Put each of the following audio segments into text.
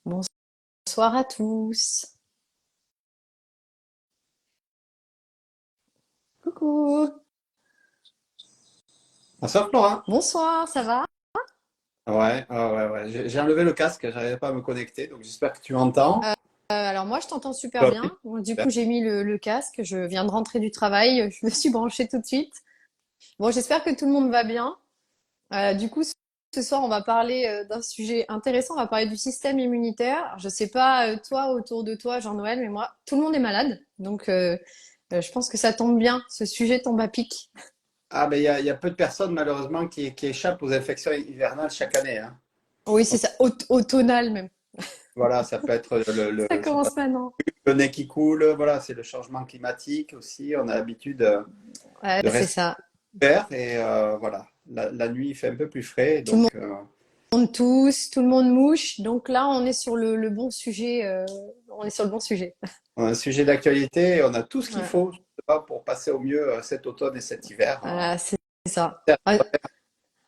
Bonsoir à tous. Coucou. Bonsoir Flora. Bonsoir, ça va? Ouais. J'ai enlevé le casque, j'arrivais pas à me connecter, donc j'espère que tu m'entends. Alors moi, je t'entends super Ok, bien. Bon, du super. coup, j'ai mis le casque. Je viens de rentrer du travail. Je me suis branchée tout de suite. Bon, j'espère que tout le monde va bien. Du coup, ce soir, on va parler d'un sujet intéressant. On va parler du système immunitaire. Je sais pas, toi, autour de toi, Jean-Noël, mais moi, tout le monde est malade. Donc, je pense que ça tombe bien. Ce sujet tombe à pic. Ah ben il y a peu de personnes malheureusement qui échappent aux infections hivernales chaque année, hein. Oui, c'est ça. Automnal même. Voilà, ça peut être Ça ça peut commence maintenant. être le nez qui coule, voilà, c'est le changement climatique aussi. On a l'habitude Ouais, de c'est rester ça. vert et voilà, la nuit il fait un peu plus frais, Tout le donc monde tousse, tout le monde mouche. Donc là, on est sur le bon sujet. On est sur le bon sujet. on a un sujet d'actualité et on a tout ce qu'il Ouais. faut pour passer au mieux cet automne et cet hiver, Voilà, c'est ça. hein.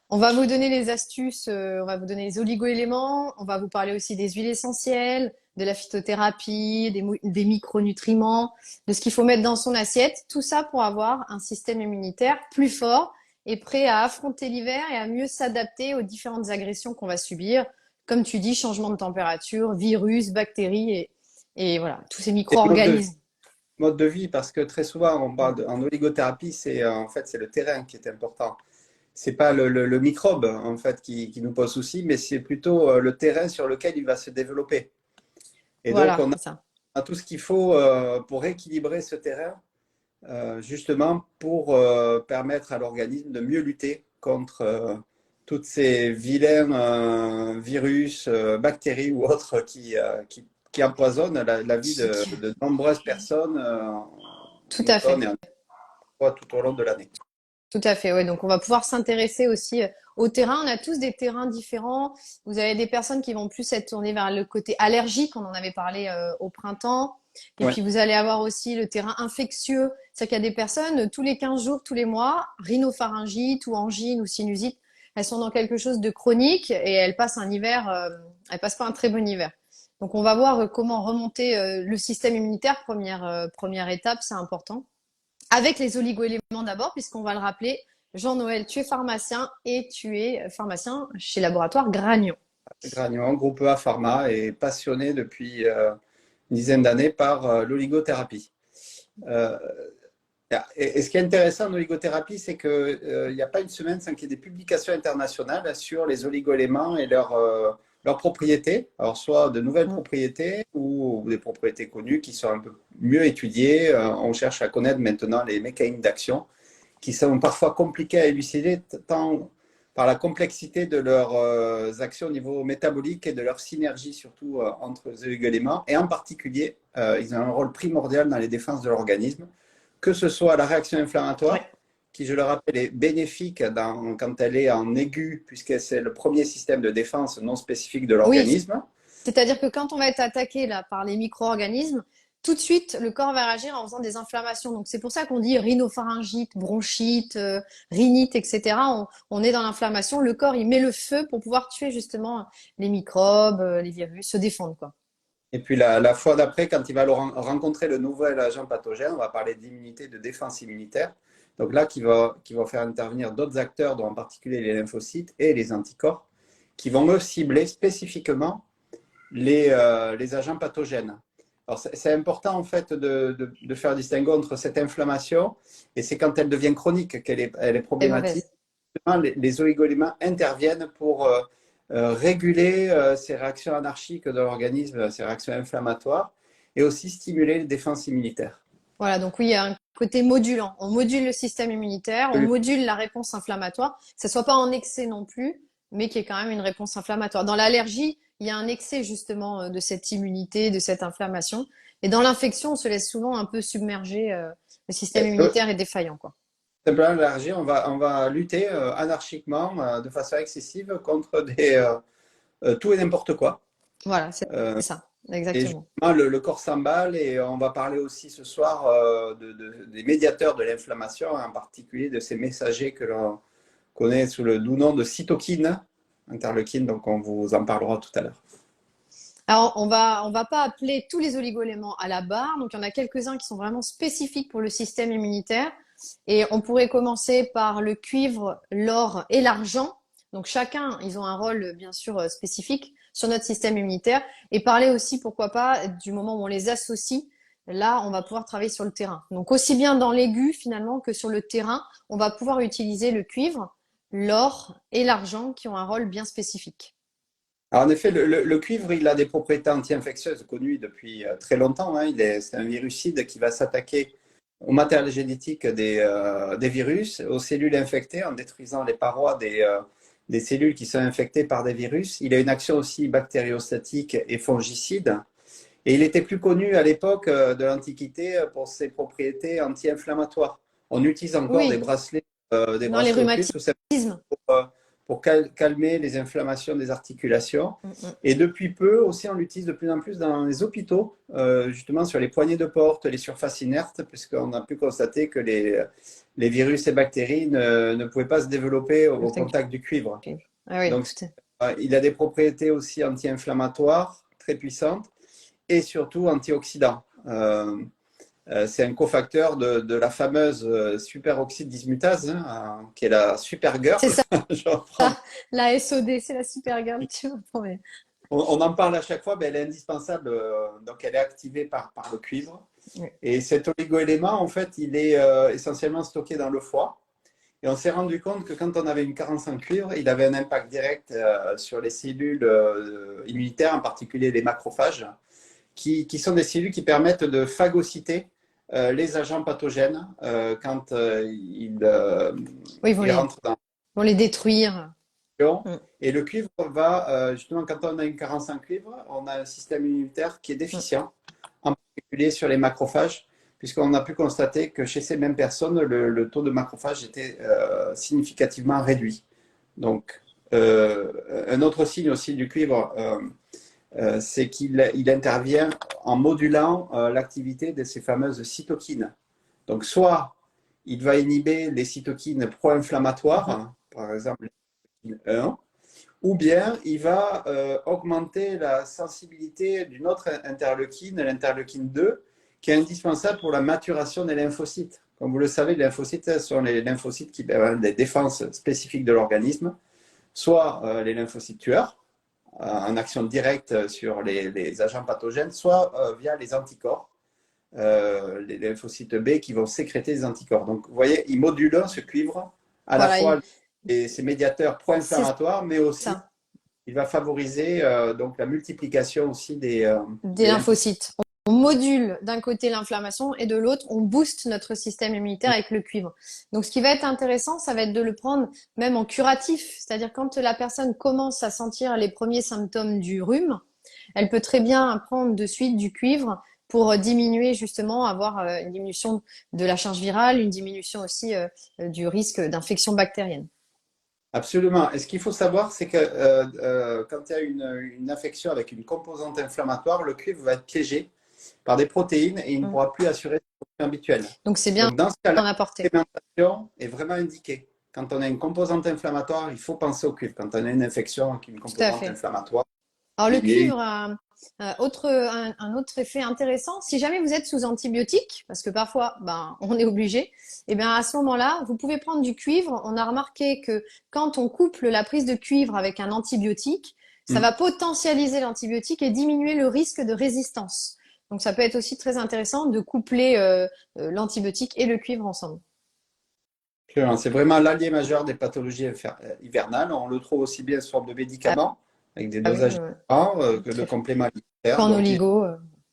On va vous donner les astuces, on va vous donner les oligo-éléments, on va vous parler aussi des huiles essentielles, de la phytothérapie, des micronutriments, de ce qu'il faut mettre dans son assiette. Tout ça pour avoir un système immunitaire plus fort et prêt à affronter l'hiver et à mieux s'adapter aux différentes agressions qu'on va subir. Comme tu dis, changement de température, virus, bactéries et voilà, tous ces Et micro-organismes. mode de vie, parce que très souvent, on Mm. parle en oligothérapie, c'est en fait c'est le terrain qui est important. C'est pas le microbe en fait qui nous pose souci, mais c'est plutôt le terrain sur lequel il va se développer. Et donc Voilà, on c'est ça. a tout ce qu'il faut pour rééquilibrer ce terrain, justement pour permettre à l'organisme de mieux lutter contre toutes ces vilains virus, bactéries ou autres qui empoisonnent la vie Qui- qui- de nombreuses personnes Tout en à fait. automne et en fois tout au long de l'année. Tout à fait, ouais. Donc, on va pouvoir s'intéresser aussi au terrain. On a tous des terrains différents. Vous avez des personnes qui vont plus être tournées vers le côté allergique. On en avait parlé au printemps. Et Ouais. puis, vous allez avoir aussi le terrain infectieux. C'est-à-dire qu'il y a des personnes, tous les 15 jours, tous les mois, rhinopharyngite ou angine ou sinusite, elles sont dans quelque chose de chronique et elles passent un hiver, elles passent pas un très bon hiver. Donc, on va voir comment remonter le système immunitaire. Première étape, c'est important. Avec les oligoéléments d'abord, puisqu'on va le rappeler, Jean-Noël, tu es pharmacien et tu es pharmacien chez Laboratoire Gragnon. Gragnon, groupe A Pharma, est passionné depuis une dizaine d'années par l'oligothérapie. Euh, et ce qui est intéressant en oligothérapie, c'est qu'il n'y a pas une semaine sans qu'il y ait des publications internationales sur les oligoéléments et leurs propriétés. Alors, soit de nouvelles Mm. propriétés ou des propriétés connues qui sont un peu mieux étudiées. On cherche à connaître maintenant les mécanismes d'action qui sont parfois compliqués à élucider tant par la complexité de leurs actions au niveau métabolique et de leur synergie surtout entre les oligoéléments. Et en particulier, ils ont un rôle primordial dans les défenses de l'organisme, que ce soit la réaction inflammatoire, Ouais. qui, je le rappelle, est bénéfique quand elle est en aigu, puisque c'est le premier système de défense non spécifique de Oui, l'organisme. c'est-à-dire que quand on va être attaqué là par les micro-organismes, tout de suite, le corps va réagir en faisant des inflammations. Donc c'est pour ça qu'on dit rhinopharyngite, bronchite, rhinite, etc. On est dans l'inflammation. Le corps, il met le feu pour pouvoir tuer justement les microbes, les virus, se défendre, quoi. Et puis la fois d'après, quand il va rencontrer le nouvel agent pathogène, on va parler d'immunité, de défense immunitaire. Donc là, qui va faire intervenir d'autres acteurs, dont en particulier les lymphocytes et les anticorps, qui vont eux cibler spécifiquement les agents pathogènes. Alors c'est important en fait de faire distinguer entre cette inflammation et c'est quand elle devient chronique elle est C'est problématique. mauvaise. Les oligoéléments interviennent pour réguler ces réactions anarchiques de l'organisme, ces réactions inflammatoires, et aussi stimuler les défenses immunitaires. Voilà, donc oui, il y a un côté modulant. On module le système immunitaire, on module la réponse inflammatoire, que ce soit pas en excès non plus, mais qu'il y ait quand même une réponse inflammatoire. Dans l'allergie, il y a un excès justement de cette immunité, de cette inflammation. Et dans l'infection, on se laisse souvent un peu submerger. Le système immunitaire est défaillant, quoi. Simplement, l'allergie, on va lutter anarchiquement, de façon excessive, contre tout et n'importe quoi. Voilà, c'est Euh, ça, et exactement. justement, le corps s'emballe et on va parler aussi ce soir des médiateurs de l'inflammation, en particulier de ces messagers que l'on connaît sous le doux nom de cytokines, interleukines, donc on vous en parlera tout à l'heure. Alors, on va pas appeler tous les oligo-éléments à la barre. Donc, il y en a quelques-uns qui sont vraiment spécifiques pour le système immunitaire. Et on pourrait commencer par le cuivre, l'or et l'argent. Donc, chacun, ils ont un rôle, bien sûr, spécifique sur notre système immunitaire. Et parler aussi, pourquoi pas, du moment où on les associe. Là, on va pouvoir travailler sur le terrain. Donc, aussi bien dans l'aigu, finalement, que sur le terrain, on va pouvoir utiliser le cuivre, l'or et l'argent qui ont un rôle bien spécifique. Alors, en effet, le cuivre, il a des propriétés anti-infectieuses connues depuis très longtemps, hein. C'est un virucide qui va s'attaquer au matériel génétique des virus, aux cellules infectées en détruisant les parois des cellules qui sont infectées par des virus. Il a une action aussi bactériostatique et fongicide. Et il était plus connu à l'époque de l'Antiquité pour ses propriétés anti-inflammatoires. On utilise encore Oui, des dans les bracelets au cuivre tout rhumatismes. pour calmer les inflammations des articulations. Mm, mm. Et depuis peu aussi, on l'utilise de plus en plus dans les hôpitaux, justement sur les poignées de porte, les surfaces inertes, puisqu'on a pu constater que les virus et bactéries ne pouvaient pas se développer au contact du cuivre. Ah oui, Donc, il a des propriétés aussi anti-inflammatoires très puissantes et surtout antioxydants. C'est un cofacteur de la fameuse superoxyde dismutase, hein, qui est la super girl. c'est ça, Je reprends. la SOD, c'est la super girl, tu vois. Ouais. On en parle à chaque fois, mais elle est indispensable. Donc, elle est activée par le cuivre. Ouais. Et cet oligoélément, en fait, il est essentiellement stocké dans le foie. Et on s'est rendu compte que quand on avait une carence en cuivre, il avait un impact direct sur les cellules immunitaires, en particulier les macrophages, qui sont des cellules qui permettent de phagocyter les agents pathogènes quand Oui, ils rentrent dans vont les détruire. l'action. Mm, Et le cuivre va, justement, quand on a une carence en cuivre, on a un système immunitaire qui est mm. déficient, en particulier sur les macrophages, puisqu'on a pu constater que chez ces mêmes personnes, le taux de macrophages était significativement réduit. Donc, un autre signe aussi du cuivre, c'est qu'il intervient en modulant l'activité de ces fameuses cytokines. Donc, soit il va inhiber les cytokines pro-inflammatoires, Mhm. hein, par exemple les cytokines 1, ou bien il va augmenter la sensibilité d'une autre interleukine, l'interleukine 2, qui est indispensable pour la maturation des lymphocytes. Comme vous le savez, les lymphocytes sont les lymphocytes qui ont des défenses spécifiques de l'organisme, soit les lymphocytes tueurs, en action directe sur les agents pathogènes, soit via les anticorps, les lymphocytes B qui vont sécréter des anticorps. Donc, vous voyez, il module ce cuivre à la Voilà, fois ces médiateurs c'est pro-inflammatoires, mais aussi ça, il va favoriser donc la multiplication aussi des des lymphocytes. lymphocytes. On module d'un côté l'inflammation et de l'autre, on booste notre système immunitaire avec le cuivre. Donc, ce qui va être intéressant, ça va être de le prendre même en curatif. C'est-à-dire quand la personne commence à sentir les premiers symptômes du rhume, elle peut très bien prendre de suite du cuivre pour diminuer justement, avoir une diminution de la charge virale, une diminution aussi du risque d'infection bactérienne. Absolument. Et ce qu'il faut savoir, c'est que quand il y a une infection avec une composante inflammatoire, le cuivre va être piégé par des protéines et il ne Mm. pourra plus assurer sa fonction habituelle. Donc c'est bien Donc, dans ce cas-là, d'en apporter. l'implémentation est vraiment indiquée. Quand on a une composante inflammatoire, il faut penser au cuivre. Quand on a une infection avec une Tout à composante fait. inflammatoire, Alors le il est cuivre a un autre effet intéressant. Si jamais vous êtes sous antibiotiques, parce que parfois ben, on est obligé, et bien à ce moment-là, vous pouvez prendre du cuivre. On a remarqué que quand on couple la prise de cuivre avec un antibiotique, ça va potentialiser l'antibiotique et diminuer le risque de résistance. Donc ça peut être aussi très intéressant de coupler l'antibiotique et le cuivre ensemble. c'est vraiment l'allié majeur des pathologies hivernales. On le trouve aussi bien sous forme de Ah médicaments, avec des oui, dosages différents, que de très fort. compléments alimentaires. Qu'en Donc, oligo.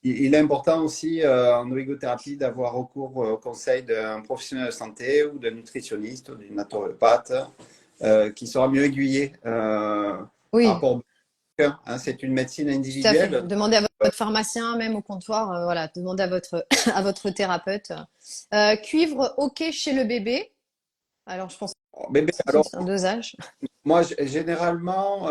il est important aussi en oligothérapie d'avoir recours au conseil d'un professionnel de santé ou d'un nutritionniste ou d'une naturopathe qui sera mieux aiguillé par Oui, rapport au besoin, hein. C'est une médecine tout à fait. individuelle. Demandez à votre pharmacien, même au comptoir, voilà, demandez à votre à votre thérapeute. Cuivre, ok chez le bébé. Alors, je pense Bébé, que alors, c'est un dosage. moi, généralement,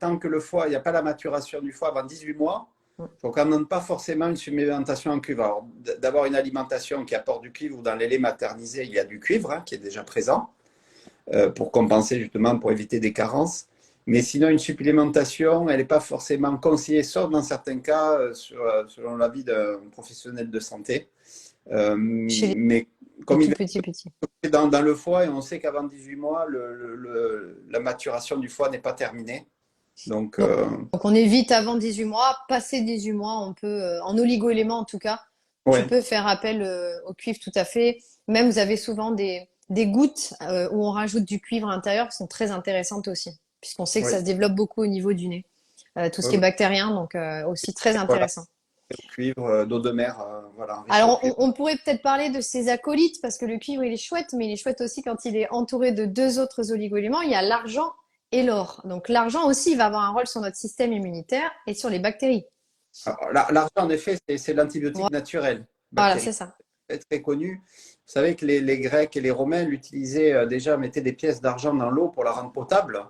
tant que le foie, il n'y a pas la maturation du foie avant 18 mois, Mm. je ne recommande pas forcément une supplémentation en cuivre. Alors, d'avoir une alimentation qui apporte du cuivre ou dans les laits maternisés, il y a du cuivre hein, qui est déjà présent pour compenser justement, pour éviter des carences. Mais sinon, une supplémentation, elle n'est pas forcément conseillée, sauf dans certains cas, selon l'avis d'un professionnel de santé. Chez Mais les comme il tout va petits petits. être dans le foie, et on sait qu'avant 18 mois, la maturation du foie n'est pas terminée. Donc, Donc, donc on évite avant 18 mois. Passé 18 mois, on peut, en oligo-éléments en tout cas, tu ouais, peux faire appel au cuivre tout à fait. Même vous avez souvent des gouttes où on rajoute du cuivre à l'intérieur qui sont très intéressantes aussi, puisqu'on sait que ça ouais, se développe beaucoup au niveau du nez. Tout ce ouais, qui est ouais. bactérien, donc aussi très Voilà, intéressant. au cuivre, d'eau de mer, voilà, riche au Alors, cuivre. on pourrait peut-être parler de ses acolytes, parce que le cuivre, il est chouette, mais il est chouette aussi quand il est entouré de deux autres oligo-éléments. Il y a l'argent et l'or. Donc, l'argent aussi, il va avoir un rôle sur notre système immunitaire et sur les bactéries. Alors, l'argent, en effet, c'est l'antibiotique naturel Voilà, bactérien. c'est ça. C'est très connu. Vous savez que les Grecs et les Romains l'utilisaient déjà, mettaient des pièces d'argent dans l'eau pour la rendre potable,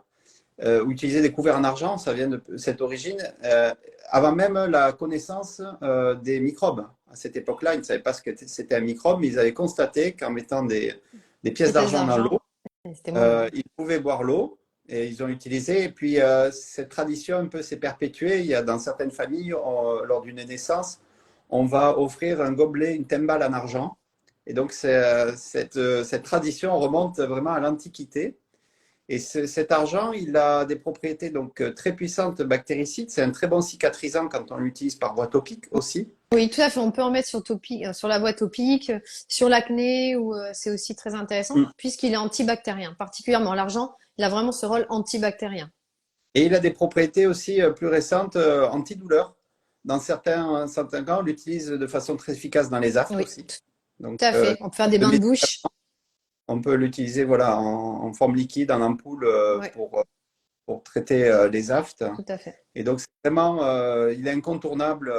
ou utilisaient des couverts en argent, ça vient de cette origine, avant même la connaissance des microbes. À cette époque-là, ils ne savaient pas ce que c'était un microbe, mais ils avaient constaté qu'en mettant des pièces Les pièces d'argent dans l'eau, d'argent, c'était moins bien. ils pouvaient boire l'eau et ils ont utilisé. Et puis, cette tradition un peu s'est perpétuée. Il y a dans certaines familles, lors d'une naissance, on va offrir un gobelet, une thembale en argent. Et donc, cette tradition remonte vraiment à l'Antiquité. Et cet argent, il a des propriétés donc très puissantes bactéricides. C'est un très bon cicatrisant quand on l'utilise par voie topique aussi. Oui, tout à fait. On peut en mettre sur, sur la voie topique, sur l'acné, ou c'est aussi très intéressant, Mm. puisqu'il est antibactérien. Particulièrement l'argent, il a vraiment ce rôle antibactérien. Et il a des propriétés aussi plus récentes antidouleurs. Dans certains cas, on l'utilise de façon très efficace dans les aftes Oui, aussi. tout Donc, à fait. On peut faire des bains de bouche. on peut l'utiliser voilà, en forme liquide, en ampoule, Oui, pour traiter les aftes. tout à fait. Et donc, c'est vraiment, il est incontournable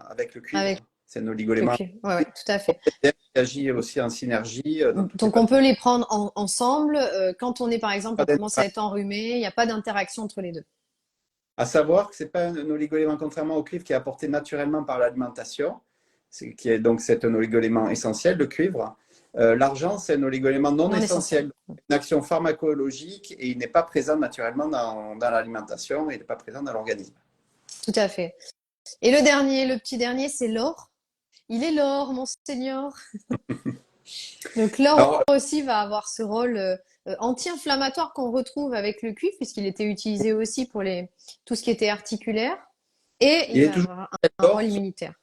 avec le Avec cuivre. C'est un le oligoélément cuivre. Ouais, ouais, tout à fait. qui agit aussi en synergie dans toutes les Donc, on pathologies. peut les prendre ensemble. Quand on est, par exemple, Pas on commence à d'interaction. être enrhumé, il n'y a pas d'interaction entre les deux. À savoir que ce n'est pas un oligoélément, contrairement au cuivre, qui est apporté naturellement par l'alimentation, donc c'est un oligoélément essentiel, le cuivre. L'argent, c'est un oligoélément non Non essentiel. essentiel, une action pharmacologique et il n'est pas présent naturellement dans l'alimentation, il n'est pas présent dans l'organisme. Tout à fait. Et le dernier, le petit dernier, c'est l'or. Il est l'or, mon seigneur. Donc l'or Alors, aussi va avoir ce rôle anti-inflammatoire qu'on retrouve avec le cuivre, puisqu'il était utilisé aussi pour tout ce qui était articulaire. Et il il est va toujours avoir un d'or rôle immunitaire.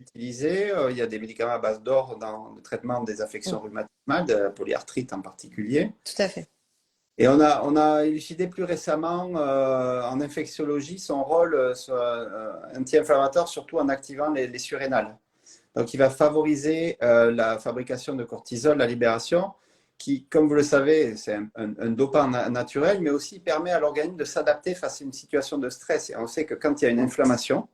utilisé. Il y a des médicaments à base d'or dans le traitement des Mm, affections rhumatismales, de la polyarthrite en particulier. tout à fait. Et on a élucidé plus récemment en infectiologie son rôle anti-inflammatoire, surtout en activant les surrénales. Donc, il va favoriser la fabrication de cortisol, la libération, qui, comme vous le savez, c'est un dopant naturel, mais aussi permet à l'organisme de s'adapter face à une situation de stress. Et on sait que quand il y a une inflammation,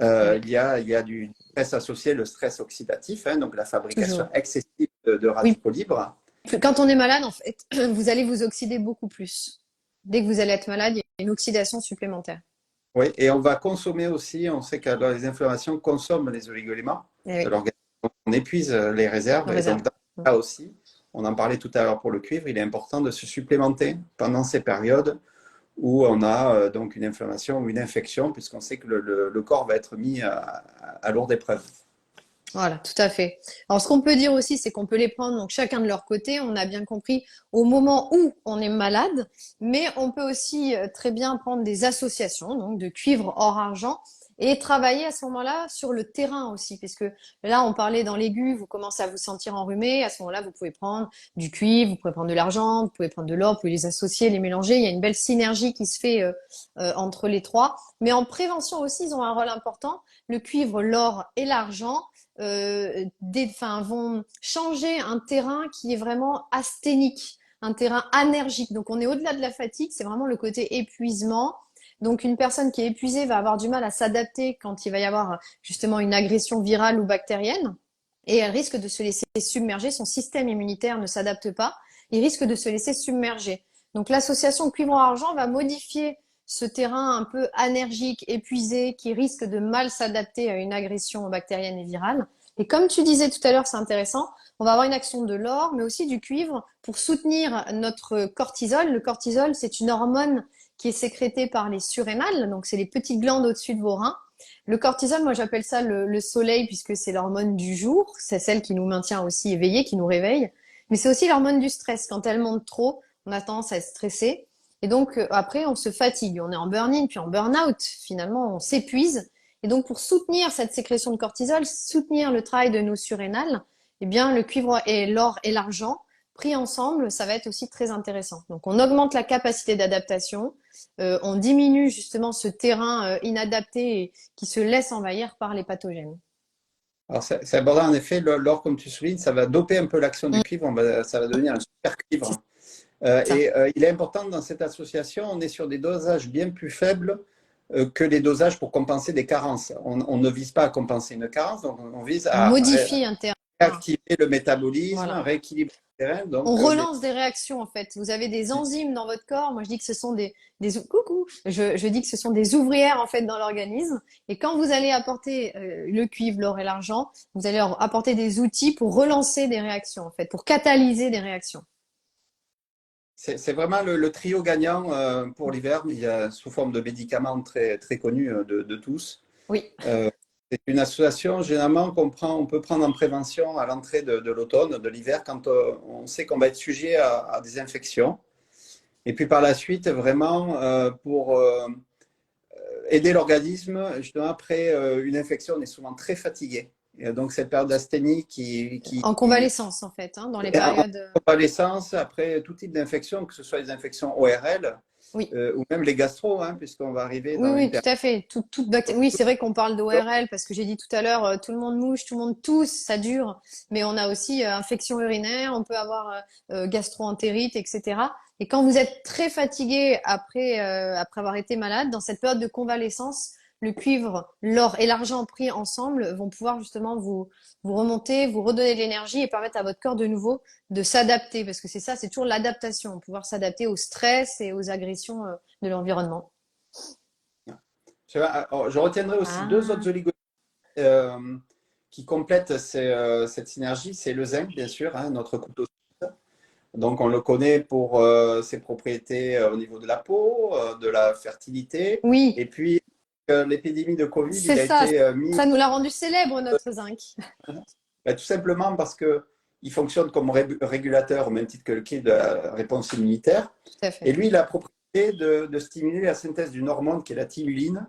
Oui, il y a du stress associé, le stress oxydatif, hein, donc la fabrication toujours. excessive de Oui, radicaux libres. quand on est malade, en fait, vous allez vous oxyder beaucoup plus. Dès que vous allez être malade, il y a une oxydation supplémentaire. Oui, et on va consommer aussi, on sait que les inflammations consomment les oligoéléments Et de oui, l'organisme. On épuise les réserves en et donc réserve. dans ce cas aussi, on en parlait tout à l'heure pour le cuivre, il est important de se supplémenter pendant ces périodes où on a donc une inflammation ou une infection, puisqu'on sait que le corps va être mis à lourde épreuve. Voilà, tout à fait. Alors, ce qu'on peut dire aussi, c'est qu'on peut les prendre donc chacun de leur côté. On a bien compris au moment où on est malade, mais on peut aussi très bien prendre des associations, donc de cuivre hors argent, et travailler à ce moment-là sur le terrain aussi, puisque là, on parlait dans l'aigu, vous commencez à vous sentir enrhumé. À ce moment-là, vous pouvez prendre du cuivre, vous pouvez prendre de l'argent, vous pouvez prendre de l'or, vous pouvez les associer, les mélanger. Il y a une belle synergie qui se fait entre les trois. Mais en prévention aussi, ils ont un rôle important. Le cuivre, l'or et l'argent vont changer un terrain qui est vraiment asthénique, un terrain anergique. Donc on est au-delà de la fatigue, c'est vraiment le côté épuisement. Donc une personne qui est épuisée va avoir du mal à s'adapter quand il va y avoir justement une agression virale ou bactérienne. Et elle risque de se laisser submerger, son système immunitaire ne s'adapte pas, il risque de se laisser submerger. Donc l'association cuivre-argent va modifier ce terrain un peu anergique, épuisé, qui risque de mal s'adapter à une agression bactérienne et virale. Et comme tu disais tout à l'heure, c'est intéressant, on va avoir une action de l'or, mais aussi du cuivre pour soutenir notre cortisol. Le cortisol, c'est une hormone qui est sécrétée par les surrénales, donc c'est les petites glandes au-dessus de vos reins. Le cortisol, moi j'appelle ça le soleil puisque c'est l'hormone du jour, c'est celle qui nous maintient aussi éveillés, qui nous réveille. Mais c'est aussi l'hormone du stress. Quand elle monte trop, on a tendance à être stressé. Et donc après, on se fatigue, on est en burn-in, puis en burn-out. Finalement, on s'épuise. Et donc pour soutenir cette sécrétion de cortisol, soutenir le travail de nos surrénales, eh bien le cuivre et l'or et l'argent pris ensemble, ça va être aussi très intéressant. Donc on augmente la capacité d'adaptation, on diminue justement ce terrain inadapté et qui se laisse envahir par les pathogènes. Alors, c'est abordé en effet, l'or, comme tu soulignes, ça va doper un peu l'action du cuivre, ça va devenir un super C'est cuivre. ça. Il est important dans cette association, on est sur des dosages bien plus faibles que les dosages pour compenser des carences. On ne vise pas à compenser une carence, donc on vise On à modifie un terrain. réactiver le métabolisme, Voilà. rééquilibrer le terrain. On Donc, relance des réactions en fait. Vous avez des enzymes dans votre corps. Moi, je dis que ce sont coucou. Je dis que ce sont des ouvrières en fait dans l'organisme. Et quand vous allez apporter le cuivre, l'or et l'argent, vous allez leur apporter des outils pour relancer des réactions en fait, pour catalyser des réactions. c'est vraiment le trio gagnant pour l'hiver. Il y a sous forme de médicaments très, très connus de tous. Oui. C'est une association généralement on peut prendre en prévention à l'entrée de l'automne, de l'hiver, quand on sait qu'on va être sujet à des infections. Et puis par la suite, vraiment, pour aider l'organisme, justement, après une infection, on est souvent très fatigué. Et donc cette période d'asthénie En convalescence en fait, hein, dans les périodes. en convalescence, après tout type d'infection, que ce soit les infections ORL Oui. ou même les gastro, hein, puisqu'on va arriver Oui, dans une oui, tout période. à fait. Oui, c'est vrai qu'on parle d'ORL parce que j'ai dit tout à l'heure, tout le monde mouche, tout le monde tousse, ça dure. Mais on a aussi infection urinaire, on peut avoir gastro-entérite, etc. Et quand vous êtes très fatigué après avoir été malade, dans cette période de convalescence, le cuivre, l'or et l'argent pris ensemble vont pouvoir justement vous remonter, vous redonner de l'énergie et permettre à votre corps de nouveau de s'adapter. Parce que c'est ça, c'est toujours l'adaptation, pouvoir s'adapter au stress et aux agressions de l'environnement. Je retiendrai aussi deux Ah, autres oligoéléments euh, qui complètent cette synergie. C'est le zinc, bien sûr, hein, notre couteau suisse. Donc, on le connaît pour ses propriétés au niveau de la peau, de la fertilité. oui, Et puis, l'épidémie de Covid, c'est il a ça. été mis Ça nous l'a rendu célèbre, notre zinc. tout simplement parce qu'il fonctionne comme régulateur au même titre que le kiff de la réponse immunitaire. Tout à Et fait. lui, il a la propriété de stimuler la synthèse d'une hormone qui est la thymuline,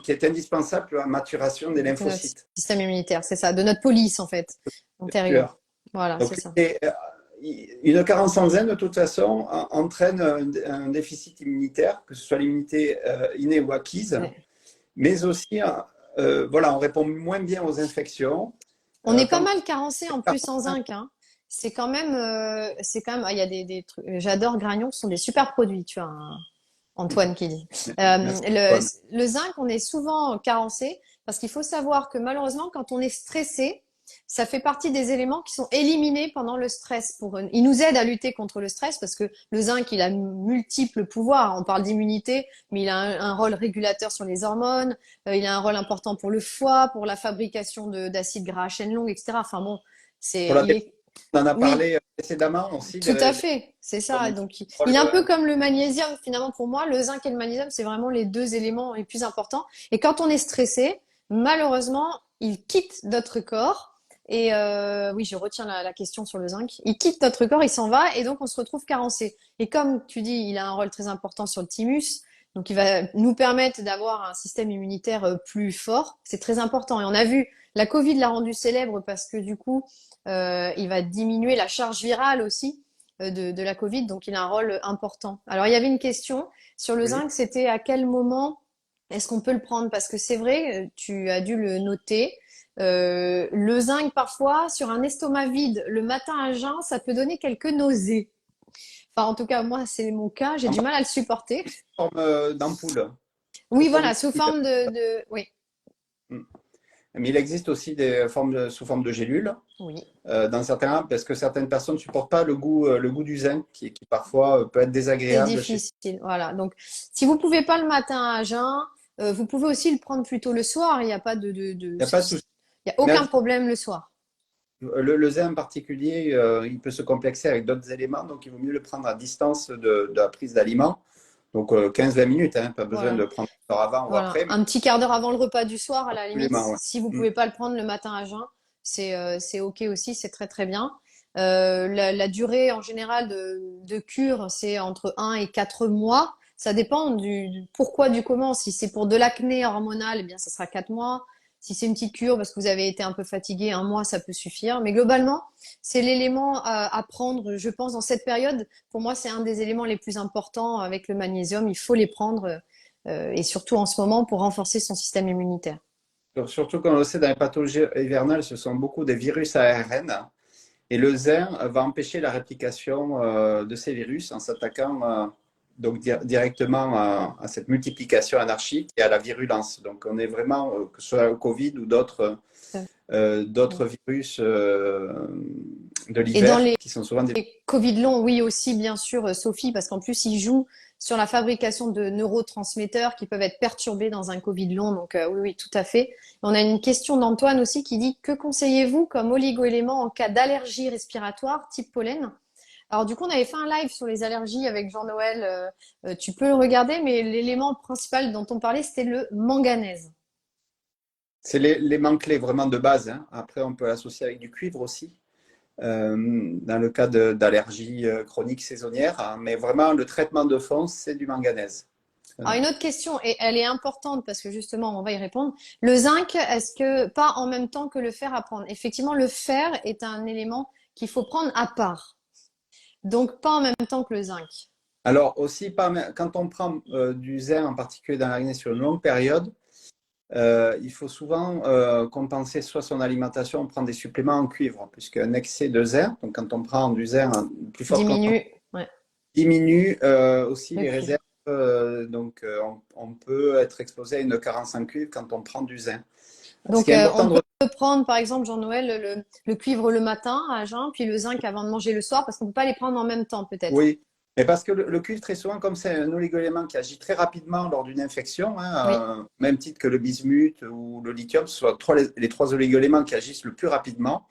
qui est indispensable pour la maturation des C'est notre lymphocytes. système immunitaire, c'est ça, de notre police, en fait, antérieure. Voilà, Donc, c'est ça. une carence en zinc, de toute façon, entraîne un déficit immunitaire, que ce soit l'immunité innée ou acquise, Ouais. mais aussi, voilà, on répond moins bien aux infections. On est pas Quand mal carencé en plus en zinc, hein. C'est quand même, il y a des trucs. J'adore Gragnon, ce sont des super produits, tu vois, hein, Antoine qui dit. Merci, Antoine. Le zinc, on est souvent carencé parce qu'il faut savoir que malheureusement, quand on est stressé, ça fait partie des éléments qui sont éliminés pendant le stress. Il nous aide à lutter contre le stress parce que le zinc, il a multiples pouvoirs. On parle d'immunité, mais il a un rôle régulateur sur les hormones. Il a un rôle important pour le foie, pour la fabrication d'acides gras à chaîne longue, etc. Enfin bon, Pour la il est, on en a oui, parlé précédemment aussi. tout à fait, c'est ça. Donc, il est un peu comme le magnésium, finalement, pour moi. Le zinc et le magnésium, c'est vraiment les deux éléments les plus importants. Et quand on est stressé, malheureusement, il quitte notre corps. Et oui, je retiens la question sur le zinc. Il quitte notre corps, il s'en va, et donc on se retrouve carencé. Et comme tu dis, il a un rôle très important sur le thymus. Donc, il va nous permettre d'avoir un système immunitaire plus fort. C'est très important. Et on a vu, la Covid l'a rendu célèbre parce que du coup, il va diminuer la charge virale aussi de la Covid, donc il a un rôle important. Alors il y avait une question sur le Oui. zinc, c'était à quel moment est-ce qu'on peut le prendre? Parce que c'est vrai, tu as dû le noter, le zinc parfois sur un estomac vide le matin à jeun, ça peut donner quelques nausées. Enfin en tout cas moi c'est mon cas, j'ai En du mal à le supporter. forme d'ampoule. Oui Comme voilà, sous liquide. forme oui, Mm. Mais il existe aussi des formes sous forme de gélules oui. dans certains, parce que certaines personnes ne supportent pas le goût du zinc qui parfois peut être C'est désagréable chez. difficile, voilà. Donc, si vous pouvez pas le matin à jeun, vous pouvez aussi le prendre plutôt le soir. Il n'y a pas Il n'y a pas de souci. il y a Mais aucun problème le soir. Le zinc en particulier, il peut se complexer avec d'autres éléments, donc il vaut mieux le prendre à distance de la prise d'aliments. Donc 15-20 minutes, hein, pas besoin Voilà. de prendre une heure avant ou Voilà. après, mais Un petit quart d'heure avant le repas du soir, à la limite, absolument, ouais. si vous Mm. pouvez pas le prendre le matin à jeun, c'est OK aussi, c'est très très bien. La durée en général de cure, c'est entre 1 et 4 mois. Ça dépend du pourquoi, du comment. Si c'est pour de l'acné hormonal, eh bien, ça sera 4 mois. Si c'est une petite cure parce que vous avez été un peu fatigué, 1 mois, ça peut suffire. Mais globalement, c'est l'élément à prendre, je pense, dans cette période. Pour moi, c'est un des éléments les plus importants avec le magnésium. Il faut les prendre, et surtout en ce moment pour renforcer son système immunitaire. Surtout quand on le sait, dans les pathologies hivernales, ce sont beaucoup des virus ARN. Et le zinc va empêcher la réplication de ces virus en s'attaquant donc directement à cette multiplication anarchique et à la virulence. Donc on est vraiment, que ce soit au Covid ou d'autres virus de Et dans l'hiver les qui sont souvent des... Covid long, oui aussi, bien sûr, Sophie, parce qu'en plus, ils jouent sur la fabrication de neurotransmetteurs qui peuvent être perturbés dans un Covid long. Donc, oui, oui, tout à fait. On a une question d'Antoine aussi qui dit, que conseillez-vous comme oligo-élément en cas d'allergie respiratoire type pollen? Alors, du coup, on avait fait un live sur les allergies avec Jean-Noël. Tu peux le regarder, mais l'élément principal dont on parlait, c'était le manganèse. C'est l'élément clé vraiment de base, hein. Après, on peut l'associer avec du cuivre aussi. Dans le cas d'allergies chroniques saisonnières, hein. Mais vraiment, le traitement de fond, c'est du manganèse. Alors, une autre question, et elle est importante parce que justement, on va y répondre. Le zinc, est-ce que pas en même temps que le fer à prendre? Effectivement, le fer est un élément qu'il faut prendre à part. Donc, pas en même temps que le zinc. Alors aussi, quand on prend du zinc, en particulier dans l'acné sur une longue période, il faut souvent compenser soit son alimentation, on prend des suppléments en cuivre, puisqu'un excès de zinc, donc quand on prend du zinc en plus forte concentration, Diminue, ouais, diminue aussi le les cuivre. réserves. Donc on peut être exposé à une carence en cuivre quand on prend du zinc. Ce qui Donc, est on important de... peut prendre, par exemple, Jean-Noël, le cuivre le matin à jeun, puis le zinc avant de manger le soir, parce qu'on ne peut pas les prendre en même temps, peut-être. Oui, mais parce que le cuivre, très souvent, comme c'est un oligoélément qui agit très rapidement lors d'une infection, Oui. hein, même titre que le bismuth ou le lithium, ce sont les trois oligoéléments qui agissent le plus rapidement.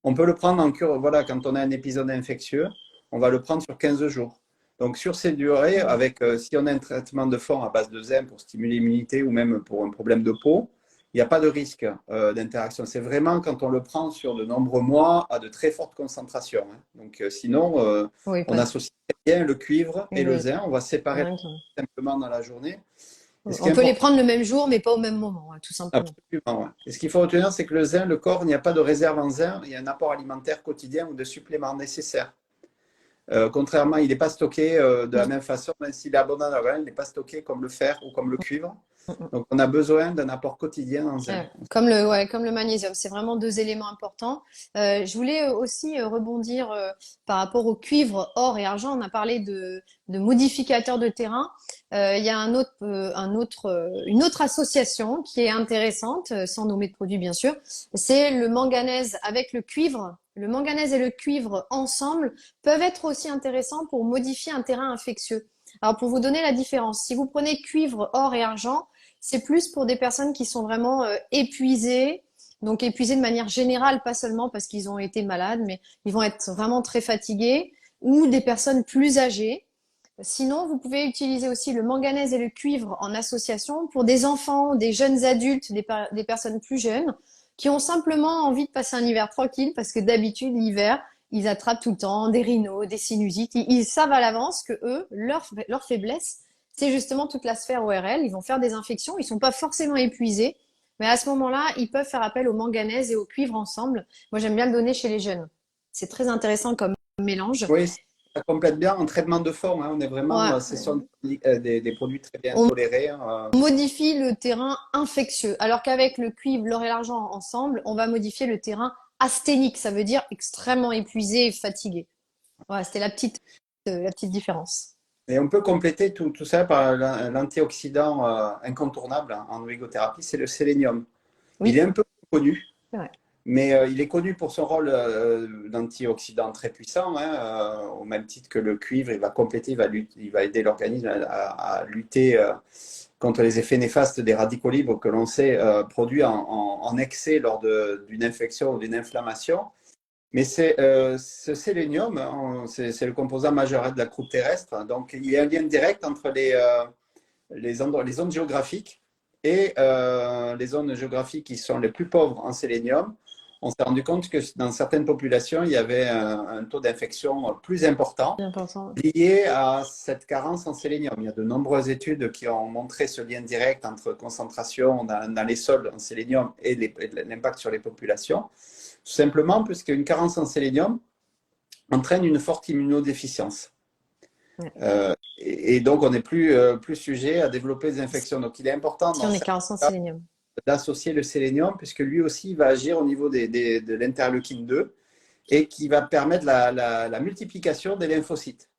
On peut le prendre en cure, voilà, quand on a un épisode infectieux, on va le prendre sur 15 jours. Donc sur ces durées, avec, si on a un traitement de fond à base de zinc pour stimuler l'immunité ou même pour un problème de peau, il n'y a pas de risque d'interaction. C'est vraiment quand on le prend sur de nombreux mois à de très fortes concentrations, hein. Donc sinon, Oui, on pas associe bien le cuivre et le le zinc. On va séparer zinc. simplement dans la journée. Et ce qui est On peut les important, prendre le même jour, mais pas au même moment, hein, tout simplement. absolument, ouais. Et ce qu'il faut retenir, c'est que le zinc, le corps, il n'y a pas de réserve en zinc. Il y a un apport alimentaire quotidien ou de suppléments nécessaires. Contrairement, il n'est pas stocké de la Mm. même façon, même s'il est abondant dans l'organisme, il n'est pas stocké comme le fer ou comme le cuivre. Mm, mm. Donc, on a besoin d'un apport quotidien en zinc. Comme le magnésium, c'est vraiment deux éléments importants. Je voulais aussi rebondir par rapport au cuivre, or et argent. On a parlé de modificateurs de terrain. Il y a une autre association qui est intéressante, sans nommer de produit bien sûr. C'est le manganèse avec le cuivre. Le manganèse et le cuivre ensemble peuvent être aussi intéressants pour modifier un terrain infectieux. Alors pour vous donner la différence, si vous prenez cuivre, or et argent, c'est plus pour des personnes qui sont vraiment épuisées, donc épuisées de manière générale, pas seulement parce qu'ils ont été malades, mais ils vont être vraiment très fatigués, ou des personnes plus âgées. Sinon, vous pouvez utiliser aussi le manganèse et le cuivre en association pour des enfants, des jeunes adultes, des personnes plus jeunes, qui ont simplement envie de passer un hiver tranquille, parce que d'habitude, l'hiver, ils attrapent tout le temps des rhinos, des sinusites. Ils savent à l'avance que eux, leur faiblesse, c'est justement toute la sphère ORL. Ils vont faire des infections, ils sont pas forcément épuisés, mais à ce moment-là, ils peuvent faire appel au manganèse et au cuivre ensemble. Moi, j'aime bien le donner chez les jeunes. C'est très intéressant comme mélange. Oui, ça complète bien en traitement de fond, hein. On est vraiment, Ouais. ce sont des produits très bien On tolérés, modifie le terrain infectieux, alors qu'avec le cuivre, l'or et l'argent ensemble, on va modifier le terrain asthénique. Ça veut dire extrêmement épuisé et fatigué. Voilà, c'était la petite différence. Et on peut compléter tout ça par l'antioxydant incontournable en olégothérapie, c'est le sélénium. Il est Oui, un peu connu, c'est vrai. mais il est connu pour son rôle d'antioxydant très puissant, hein, au même titre que le cuivre, il va compléter, il va aider l'organisme à lutter contre les effets néfastes des radicaux libres que l'on sait produits en excès lors d'une infection ou d'une inflammation. Mais ce sélénium, c'est le composant majeur de la croûte terrestre. Donc, il y a un lien direct entre les zones géographiques et les zones géographiques qui sont les plus pauvres en sélénium. On s'est rendu compte que dans certaines populations, il y avait un taux d'infection plus important Important. lié à cette carence en sélénium. Il y a de nombreuses études qui ont montré ce lien direct entre concentration dans les sols en sélénium et l'impact sur les populations. Tout simplement parce qu'une carence en sélénium entraîne une forte immunodéficience. Ouais. Et donc, on est plus sujet à développer des infections. Donc, il est important Si on est carencé en sélénium. d'associer le sélénium, puisque lui aussi va agir au niveau de l'interleukine 2 et qui va permettre la multiplication des lymphocytes.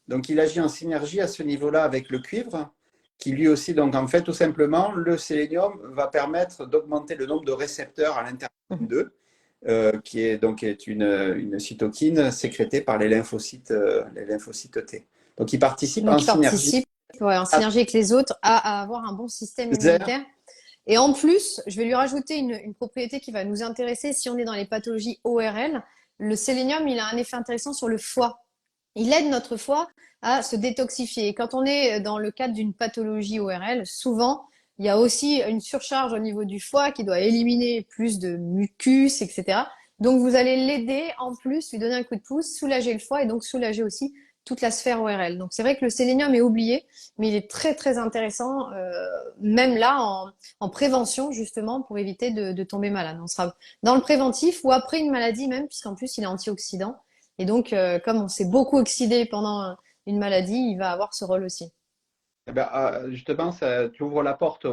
Donc, il agit en synergie à ce niveau-là avec le cuivre, qui lui aussi, donc en fait, tout simplement, le sélénium va permettre d'augmenter le nombre de récepteurs à l'interleukine 2, qui est une cytokine sécrétée par les lymphocytes T. Donc, il participe Donc, en il synergie. participe en synergie avec les autres à avoir un bon système immunitaire. Et en plus, je vais lui rajouter une propriété qui va nous intéresser si on est dans les pathologies ORL. Le sélénium, il a un effet intéressant sur le foie. Il aide notre foie à se détoxifier. Et quand on est dans le cadre d'une pathologie ORL, souvent, il y a aussi une surcharge au niveau du foie qui doit éliminer plus de mucus, etc. Donc, vous allez l'aider en plus, lui donner un coup de pouce, soulager le foie et donc soulager aussi toute la sphère ORL. Donc, c'est vrai que le sélénium est oublié, mais il est très, très intéressant, même là, en prévention, justement, pour éviter de tomber malade. On sera dans le préventif ou après une maladie même, puisqu'en plus, il est antioxydant. Et donc, comme on s'est beaucoup oxydé pendant une maladie, il va avoir ce rôle aussi. Eh ben, justement, tu ouvres la porte à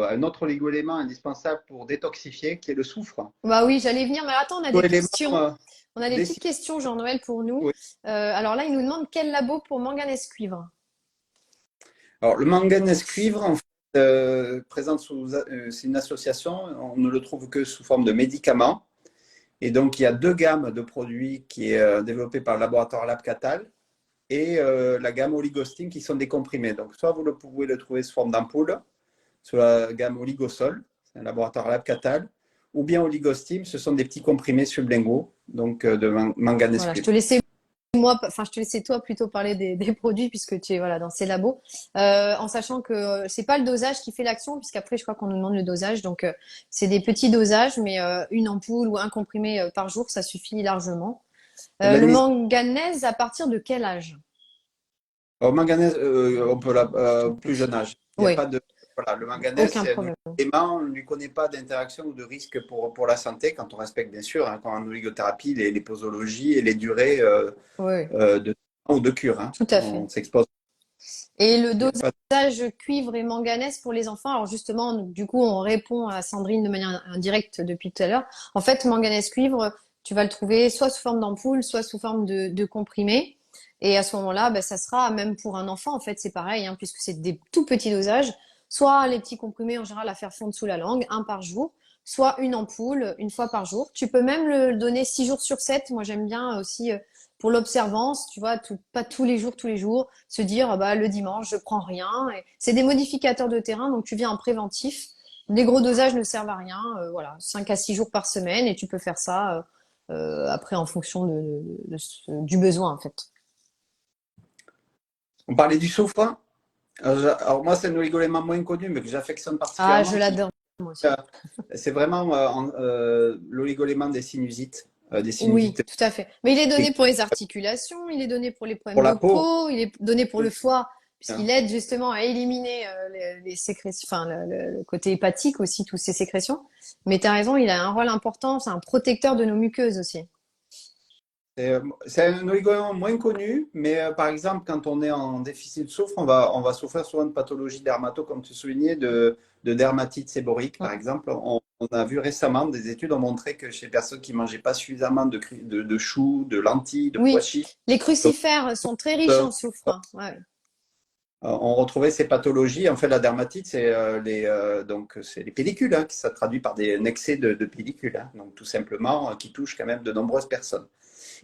un autre oligoélément indispensable pour détoxifier, qui est le soufre. Bah oui, j'allais venir, mais attends, on a des Oligoélément, questions. On a des petites décisif. questions, Jean-Noël, pour nous. Oui. Alors là, il nous demande quel labo pour manganèse cuivre. Alors, le manganèse cuivre, en fait, présente c'est une association, on ne le trouve que sous forme de médicament. Et donc, il y a deux gammes de produits qui est développée par le laboratoire LabCatal et la gamme Oligostine qui sont des comprimés. Donc, soit vous pouvez le trouver sous forme d'ampoule, sous la gamme Oligosol, c'est un laboratoire LabCatal, ou bien Oligostime, ce sont des petits comprimés sublinguaux, donc de manganèse Voilà, je cuivre. te laissais je te laissais toi plutôt parler des produits puisque tu es voilà dans ces labos, en sachant que c'est pas le dosage qui fait l'action puisqu'après je crois qu'on nous demande le dosage, donc c'est des petits dosages, mais une ampoule ou un comprimé par jour ça suffit largement. Le manganèse à partir de quel âge? Au manganèse, on peut au plus jeune âge. Il n'y a Oui, pas de. Voilà, le manganèse, aucun c'est un problème. élément, on ne lui connaît pas d'interaction ou de risque pour la santé, quand on respecte bien sûr, hein, quand en oligothérapie, les posologies et les durées Oui, de ou de cure. Hein. tout à fait. On s'expose. Et le Il y a pas dosage cuivre et manganèse pour les enfants, alors justement, du coup, on répond à Sandrine de manière indirecte depuis tout à l'heure. En fait, manganèse cuivre, tu vas le trouver soit sous forme d'ampoule, soit sous forme de comprimé. Et à ce moment-là, ben, ça sera même pour un enfant, en fait, c'est pareil, hein, puisque c'est des tout petits dosages. Soit les petits comprimés en général à faire fondre sous la langue, un par jour, soit une ampoule une fois par jour. Tu peux même le donner 6 jours sur 7. Moi, j'aime bien aussi pour l'observance, tu vois, pas tous les jours, se dire ah bah le dimanche je prends rien. C'est des modificateurs de terrain, donc tu viens en préventif. Les gros dosages ne servent à rien, voilà, 5 à 6 jours par semaine et tu peux faire ça après en fonction du besoin en fait. On parlait du soufre. Alors moi, c'est un oligoélément moins connu, mais que j'affectionne Ah, je particulièrement. l'adore moi aussi. Euh, c'est vraiment l'oligoélément des sinusites. Des Oui, sinusites tout à fait. Mais il est donné pour les articulations, il est donné pour les pour problèmes la de peau. peau, il est donné pour le foie, puisqu'il Hein. aide justement à éliminer les sécrétions, enfin le côté hépatique aussi, toutes ces sécrétions. Mais tu as raison, il a un rôle important, c'est un protecteur de nos muqueuses aussi. C'est un oligoélément moins connu, mais par exemple, quand on est en déficit de soufre, on va souffrir souvent de pathologies dermato, comme tu soulignais, de dermatite séborique, par exemple. On a vu récemment des études ont montré que chez les personnes qui ne mangeaient pas suffisamment de choux, de lentilles, de pois Oui, chiches, les donc, crucifères sont très riches euh, en soufre, hein. Ouais. on retrouvait ces pathologies. En fait, la dermatite, c'est les pellicules, hein, qui ça traduit par un excès de pellicules, hein, donc tout simplement, qui touche quand même de nombreuses personnes.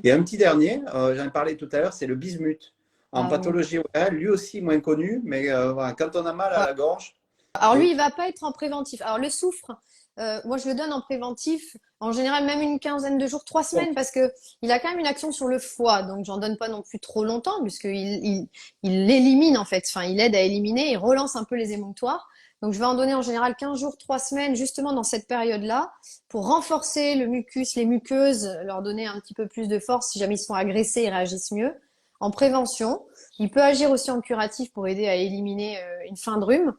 Et un petit dernier, j'en ai parlé tout à l'heure, c'est le bismuth. En Ah oui. pathologie orale, lui aussi moins connu, mais voilà, quand on a mal à Ouais. la gorge, Alors lui, et il va pas être en préventif. Alors le soufre, moi, je le donne en préventif, en général même une quinzaine de jours, 3 semaines, parce que il a quand même une action sur le foie, donc j'en donne pas non plus trop longtemps, puisqu'il l'élimine en fait, enfin il aide à éliminer, il relance un peu les émonctoires. Donc je vais en donner en général 15 jours, 3 semaines, justement dans cette période-là, pour renforcer le mucus, les muqueuses, leur donner un petit peu plus de force. Si jamais ils sont agressés, ils réagissent mieux. En prévention, il peut agir aussi en curatif pour aider à éliminer une fin de rhume.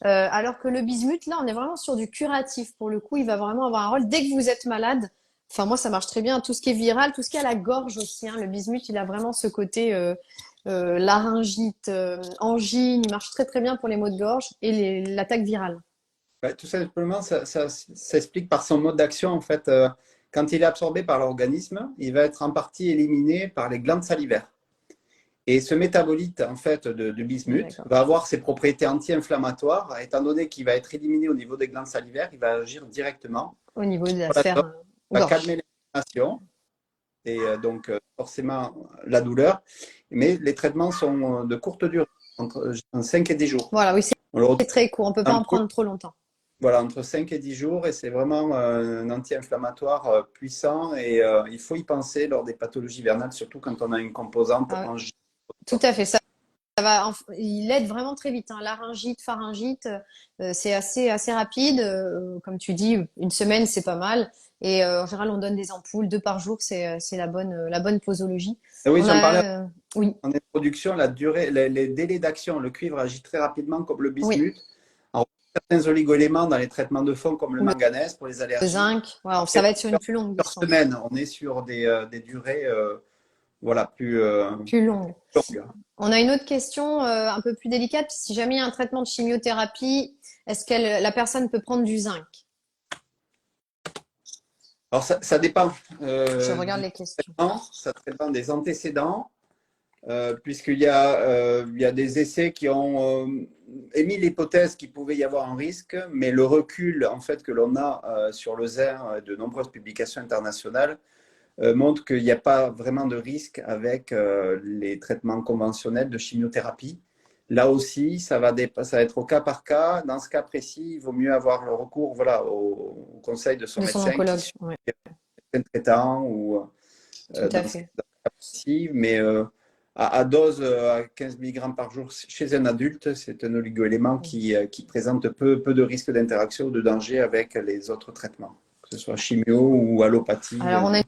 Alors que le bismuth, là, on est vraiment sur du curatif. Pour le coup, il va vraiment avoir un rôle dès que vous êtes malade. Enfin, moi, ça marche très bien. Tout ce qui est viral, tout ce qui est à la gorge aussi. Hein. Le bismuth, il a vraiment ce côté laryngite, angine. Il marche très très bien pour les maux de gorge et l'attaque virale. Ouais, tout simplement, ça s'explique par son mode d'action. En fait, quand il est absorbé par l'organisme, il va être en partie éliminé par les glandes salivaires. Et ce métabolite, en fait, de bismuth va avoir ses propriétés anti-inflammatoires. Étant donné qu'il va être éliminé au niveau des glandes salivaires, il va agir directement Au niveau de la sur la sphère gorge, il va gorge. calmer l'inflammation et donc forcément la douleur. Mais les traitements sont de courte durée, entre 5 et 10 jours. Voilà, oui, On le c'est retrouve très court. On peut pas en prendre trop longtemps. voilà, entre 5 et 10 jours et c'est vraiment un anti-inflammatoire puissant et il faut y penser lors des pathologies vernales, surtout quand on a une composante Ah, angine. tout à fait. Il aide vraiment très vite. Hein. Laryngite, pharyngite, c'est assez rapide. Comme tu dis, une semaine, c'est pas mal. Et en général, on donne des ampoules 2 par jour. C'est la bonne posologie. Et oui, On j'en parlais a, oui, en introduction, la durée, les délais d'action. Le cuivre agit très rapidement comme le oui. bismuth. En certains oligoéléments dans les traitements de fond comme le Ou manganèse pour les le allergies. zinc. Voilà, ça Après, va être sur une plus longue plusieurs distance, semaines, on est sur des durées voilà, plus longue. longues. On a une autre question un peu plus délicate. Si jamais il y a un traitement de chimiothérapie, est-ce que la personne peut prendre du zinc? Alors, ça dépend Je regarde du les questions. traitement, ça dépend des antécédents. Il y a des essais qui ont émis l'hypothèse qu'il pouvait y avoir un risque, mais le recul en fait, que l'on a sur le ZER, de nombreuses publications internationales, montre qu'il n'y a pas vraiment de risque avec les traitements conventionnels de chimiothérapie. Là aussi, ça va être au cas par cas. Dans ce cas précis, il vaut mieux avoir le recours voilà, au conseil de son De son médecin qui oncologue, suit ouais, un traitant ou tout à dans ce fait. cas précis, mais à dose à 15 mg par jour chez un adulte, c'est un oligoélément qui présente peu de risque d'interaction ou de danger avec les autres traitements, que ce soit chimio ou allopathie. Alors, on a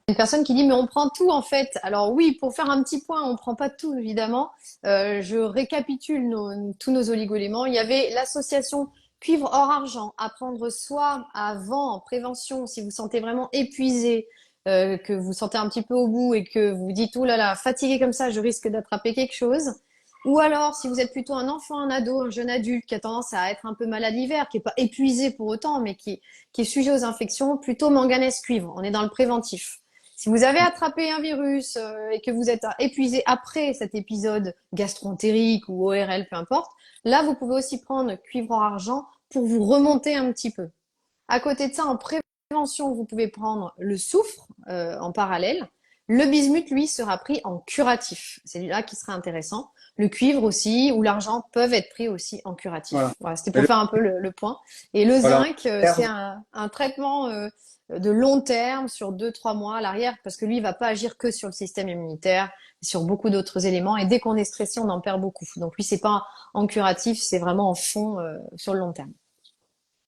une personne qui dit, mais on prend tout en fait. Alors oui, pour faire un petit point, on prend pas tout évidemment. Je récapitule tous nos oligoéléments. Il y avait l'association cuivre or argent à prendre soit avant en prévention si vous sentez vraiment épuisé, que vous sentez un petit peu au bout et que vous vous dites oh là là fatigué comme ça, je risque d'attraper quelque chose. Ou alors si vous êtes plutôt un enfant, un ado, un jeune adulte qui a tendance à être un peu malade l'hiver, qui est pas épuisé pour autant, mais qui est sujet aux infections, plutôt manganèse cuivre. On est dans le préventif. Si vous avez attrapé un virus et que vous êtes épuisé après cet épisode gastro-entérique ou ORL, peu importe, là, vous pouvez aussi prendre cuivre en argent pour vous remonter un petit peu. À côté de ça, en prévention, vous pouvez prendre le soufre en parallèle. Le bismuth, lui, sera pris en curatif. C'est là qui sera intéressant. Le cuivre aussi ou l'argent peuvent être pris aussi en Voilà. curatif. Voilà, c'était pour faire un peu le point. Et le Voilà. zinc, c'est un traitement de long terme sur 2-3 mois à l'arrière parce que lui, il va pas agir que sur le système immunitaire, sur beaucoup d'autres éléments. Et dès qu'on est stressé, on en perd beaucoup. Donc lui, c'est pas en curatif, c'est vraiment en fond sur le long terme.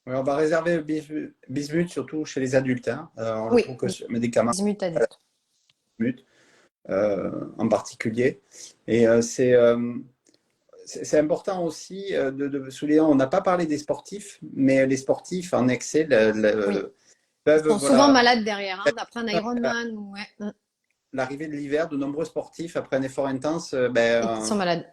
Ouais, on va réserver le bismuth surtout chez les adultes. Hein. On le Oui, trouve que sur médicaments bismuth adulte. bismuth, en particulier. Et c'est important aussi de souligner, on n'a pas parlé des sportifs, mais les sportifs en excès Oui. Ils peuvent, sont souvent voilà, malades derrière, hein, après un Ironman. Ouais. l'arrivée de l'hiver, de nombreux sportifs, après un effort intense, Ils sont malades.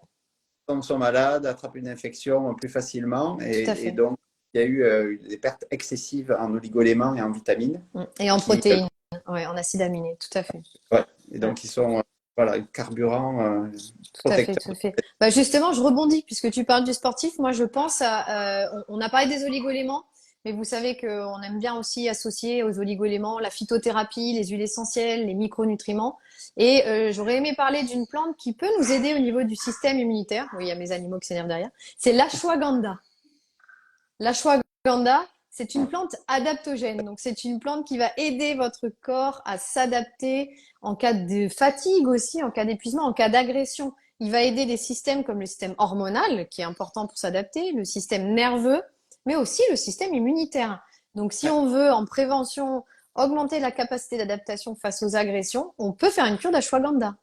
sont malades, attrapent une infection plus facilement. Tout à Et fait. donc, il y a eu des pertes excessives en oligoéléments et en vitamines. Et en Qui, protéines, ouais, en acides aminés, tout à fait. ouais, et Ouais. donc, ils sont voilà, carburant Tout à fait, protecteur. tout à fait. Bah justement, je rebondis puisque tu parles du sportif. Moi, je pense à. On a parlé des oligoéléments, mais vous savez qu'on aime bien aussi associer aux oligoéléments la phytothérapie, les huiles essentielles, les micronutriments. Et j'aurais aimé parler d'une plante qui peut nous aider au niveau du système immunitaire. Oui, il y a mes animaux qui s'énervent derrière. C'est l'ashwagandha. L'ashwagandha, c'est une plante adaptogène. Donc, c'est une plante qui va aider votre corps à s'adapter en cas de fatigue aussi, en cas d'épuisement, en cas d'agression. Il va aider des systèmes comme le système hormonal, qui est important pour s'adapter, le système nerveux, mais aussi le système immunitaire. Donc, si on veut, en prévention, augmenter la capacité d'adaptation face aux agressions, on peut faire une cure d'ashwagandha.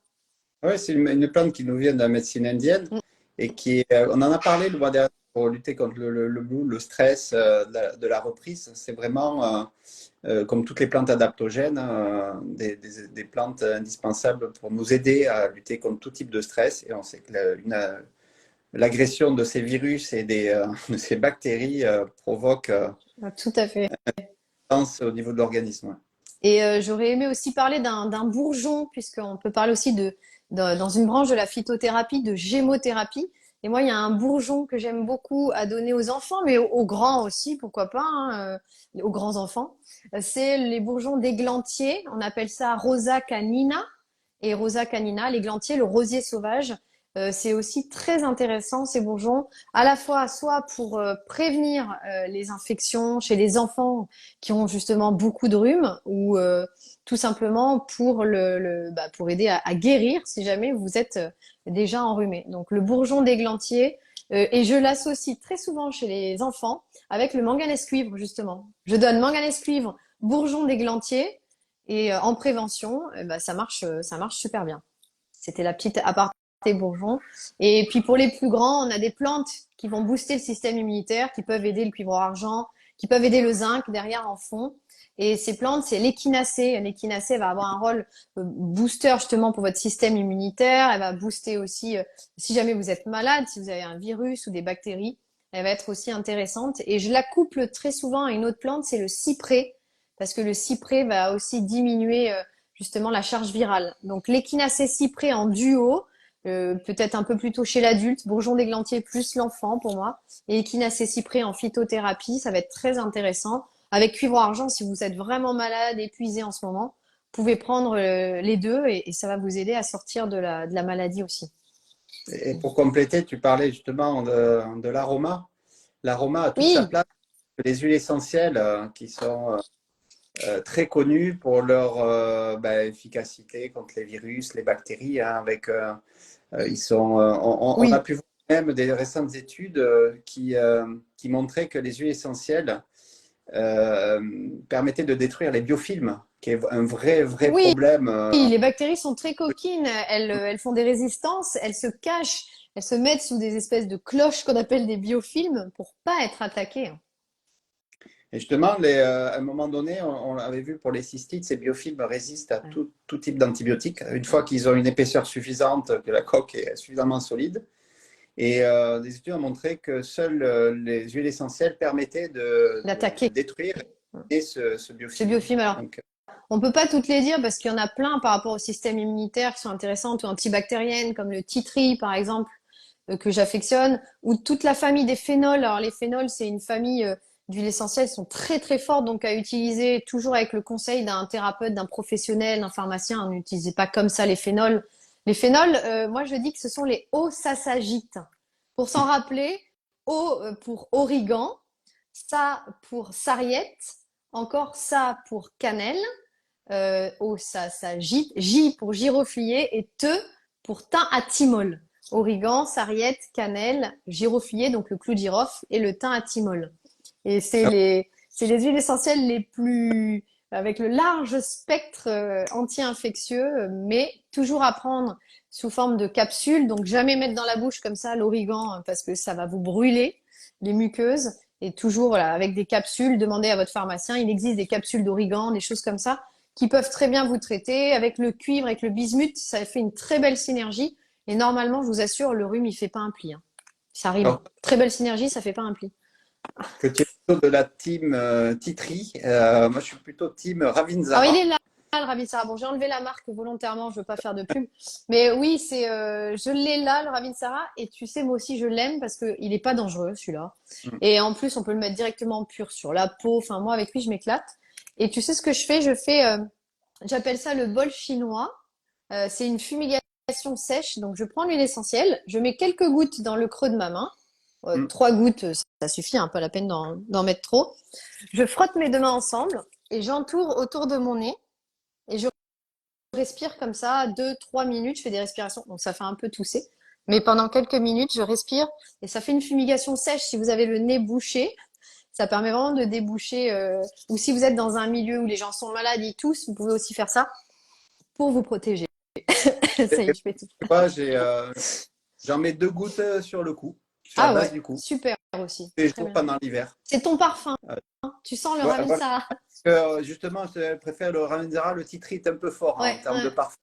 Oui, c'est une plante qui nous vient de la médecine indienne Mm. et on en a parlé le mois dernier pour lutter contre le mood, le stress de la reprise. C'est vraiment, comme toutes les plantes adaptogènes, des plantes indispensables pour nous aider à lutter contre tout type de stress. Et on sait que l'agression de ces virus et de ces bactéries provoque Tout à fait. danse au niveau de l'organisme. Et j'aurais aimé aussi parler d'un bourgeon, puisqu'on peut parler aussi dans une branche de la phytothérapie, de gémothérapie. Et moi, il y a un bourgeon que j'aime beaucoup à donner aux enfants, mais aux grands aussi, pourquoi pas, hein, aux grands enfants. C'est les bourgeons d'églantier. On appelle ça Rosa canina. Et Rosa canina, l'églantier, le rosier sauvage. C'est aussi très intéressant, ces bourgeons, à la fois soit pour prévenir les infections chez les enfants qui ont justement beaucoup de rhume, ou tout simplement pour pour aider à guérir si jamais vous êtes déjà enrhumé. Donc le bourgeon d'églantier, et je l'associe très souvent chez les enfants avec le manganèse cuivre justement. Je donne manganèse cuivre, bourgeon d'églantier, et en prévention, ça marche super bien. C'était la petite aparté bourgeon. Et puis pour les plus grands, on a des plantes qui vont booster le système immunitaire, qui peuvent aider le cuivre argent, qui peuvent aider le zinc derrière en fond. Et ces plantes, c'est l'échinacée. L'échinacée va avoir un rôle booster justement pour votre système immunitaire. Elle va booster aussi, si jamais vous êtes malade, si vous avez un virus ou des bactéries, elle va être aussi intéressante. Et je la couple très souvent à une autre plante, c'est le cyprès, parce que le cyprès va aussi diminuer justement la charge virale. Donc l'échinacée cyprès en duo, peut-être un peu plus tôt chez l'adulte, bourgeon d'églantier plus l'enfant pour moi, et échinacée cyprès en phytothérapie, ça va être très intéressant. Avec cuivre argent, si vous êtes vraiment malade, épuisé en ce moment, vous pouvez prendre les deux et ça va vous aider à sortir de la maladie aussi. Et pour compléter, tu parlais justement de l'aroma. L'aroma a toute sa Oui, place. Les huiles essentielles qui sont très connues pour leur efficacité contre les virus, les bactéries. Hein, on a oui, pu voir même des récentes études qui montraient que les huiles essentielles permettaient de détruire les biofilms, qui est un vrai oui. problème. Les bactéries sont très coquines, elles font des résistances, elles se cachent, elles se mettent sous des espèces de cloches qu'on appelle des biofilms pour pas être attaquées. Et justement, à un moment donné, on avait vu pour les cystites, ces biofilms résistent à Ouais. tout type d'antibiotiques, une fois qu'ils ont une épaisseur suffisante, que la coque est suffisamment solide. Et des études ont montré que seules les huiles essentielles permettaient de D'attaquer. détruire ce Ce biofilm. biofilm, alors, Donc, on peut pas toutes les dire parce qu'il y en a plein par rapport au système immunitaire qui sont intéressantes ou antibactériennes, comme le tea tree, par exemple, que j'affectionne, ou toute la famille des phénols. Alors, les phénols, c'est une famille d'huiles essentielles, sont très très fortes, donc à utiliser toujours avec le conseil d'un thérapeute, d'un professionnel, d'un pharmacien. N'utilisez pas comme ça les phénols. Les phénols, moi je dis que ce sont les O-sasagites. Pour s'en rappeler, O pour origan, sa pour sarriette, encore ça pour cannelle, O-sasagite, J pour giroflier et T pour thym à thymol. Origan, sarriette, cannelle, giroflier, donc le clou de girofle, et le thym à thymol. Et c'est les huiles essentielles les plus, avec le large spectre anti-infectieux, mais toujours à prendre sous forme de capsule. Donc jamais mettre dans la bouche comme ça l'origan parce que ça va vous brûler les muqueuses. Et toujours voilà, avec des capsules, demandez à votre pharmacien. Il existe des capsules d'origan, des choses comme ça, qui peuvent très bien vous traiter. Avec le cuivre, avec le bismuth, ça fait une très belle synergie. Et normalement, je vous assure, le rhume, il fait pas un pli. Hein. Ça arrive. alors Très belle synergie, ça fait pas un pli. que tu es plutôt de la team Titri, moi je suis plutôt team Alors, il Ravinzara. est là, le Ravinsara. Bon, j'ai enlevé la marque volontairement, je veux pas faire de pub. Mais oui, je l'ai là, le Ravinsara. Et tu sais, moi aussi, je l'aime parce que il est pas dangereux, celui-là. Et en plus, on peut le mettre directement pur sur la peau. Enfin, moi, avec lui, je m'éclate. Et tu sais ce que je fais? J'appelle ça le bol chinois. C'est une fumigation sèche. Donc, je prends l'huile essentielle, je mets quelques gouttes dans le creux de ma main. Mm. 3 gouttes, ça suffit, hein, pas la peine d'en mettre trop. Je frotte mes deux mains ensemble et j'entoure autour de mon nez et je respire comme ça 2, 3 minutes. Je fais des respirations, donc ça fait un peu tousser. Mais pendant quelques minutes, je respire et ça fait une fumigation sèche si vous avez le nez bouché. Ça permet vraiment de déboucher. Ou si vous êtes dans un milieu où les gens sont malades, ils toussent, vous pouvez aussi faire ça pour vous protéger. Ça y est, je fais tout. Moi, j'en mets 2 gouttes sur le cou, sur la Ah base ouais, du cou, super aussi. tous les Très jours bien. pendant l'hiver. C'est ton parfum, Euh, hein. Tu sens le voilà, Ravensara. justement, je préfère le Ravensara, le titre est un peu fort hein, en Ouais, termes de ouais, parfum.